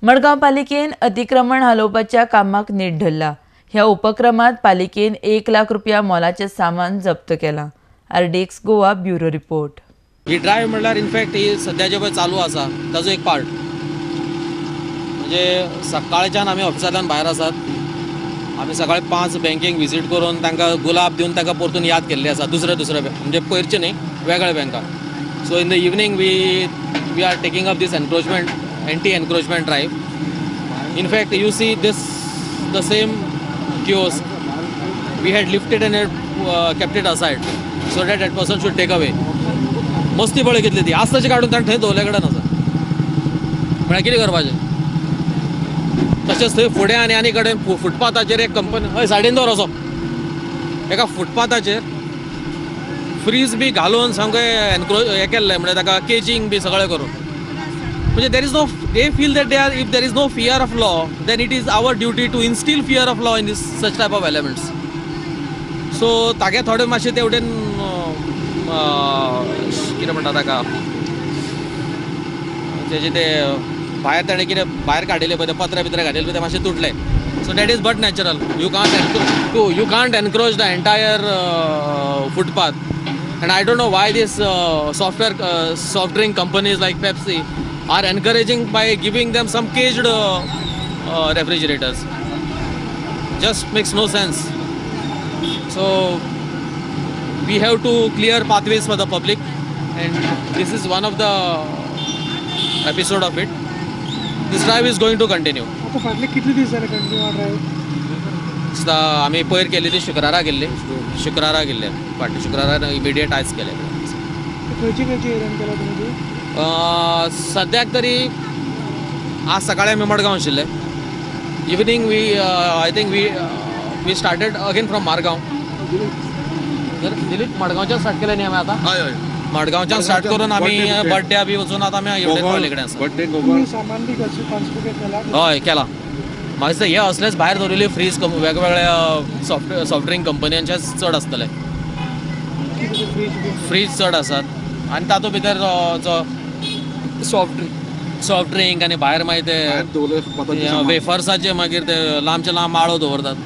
मडगांव पालिकेन अतिक्रमण हलोवपाच्या कामाक नेट धरला। ह्या उपक्रमात पालिकेन 1 लाख रुपया मोलाचे सामान जप्त केला। RDX Goa bureau report. ही ड्राइव म्हणल्यार इनफॅक्ट ही सध्या जे पळय चालू आसा ताजो एक पार्ट म्हणजे सकाळच्यान आमी ऑफिसांतल्यान भायर आसात। आमी सकाळी 5 बँकेक विजीट करून तांकां गुलाब दिवन तांकां परतून याद केल्ली आसा दुसरे म्हणजे पयरचे न्ही वेगळे बँका। So in the evening we are taking up this encroachment anti encroachment drive. In fact, you see this the same kiosk we had lifted and kept it aside so that person should take away. मस्ती बळी घेतली ती आज तशी काढून ताणें थंय दवरले कडेन आसा म्हळ्यार कितें करपाचें। तशेंच थंय फुडें आनी कडेन फुटपाथाचेर एक कंपनी हय सायडीन दवर असो एका फुटपाथाचेर फ्रीज बी घालून सामकें एनक्रोच हें केल्लें म्हणजे ताका केजिंग बी सगळें करून म्हणजे they feel that if there is no fear of law, then it is our duty to instill fear of law in this such type of elements. So तागे थोडे मातशे ते वटेन कितें म्हणटा ताका तेजे ते भायर ताणें कितें भायर काडिल्ले पळय ते पत्रे बित्रे घातिल्ले पळय ते मातशे तुटले। So that is but natural. You can't encroach the entire footpath and I don't know why this soft drink companies like Pepsi are encouraging by giving them some caged refrigerators. Just makes no sense. So we have to clear pathways for the public and this is one of the episode of it. This drive is going to continue. आता फाटले कितले दीस जाले continue drive? आमी पयर केल्ली ती शुक्रारा गेल्ली फाटल्या शुक्रारा इमिडिएट आयज केले। खंयचे एरियान केला तुमी? सद्याक तरी आज सकाळी आमी मडगांव आशिल्ले। Evening I think we started again from Margaon. Dilip मडगांवच्यान स्टार्ट केलें न्ही आमी आतां? हय मडगांवच्यान स्टार्ट करून आमी बड्ड्या बी वचून आतां आमी एवढे पावले कडेन आसा। तुम्ही सामान बी कशें ट्रान्सपोर्ट केला? हय केला। म्हाका दिसता हे असलेच भायर दवरिल्ले फ्रीज वेगवेगळ्या सॉफ्ट ड्रिंक कंपन्यांचे चड आसतले। फ्रीज चड आसात आनी तातूंत भितर जो सॉफ्ट ड्रिंक आनी भायर मागीर ते वेफर्साचे मागीर ते लांबचे लांब माळो दवरतात।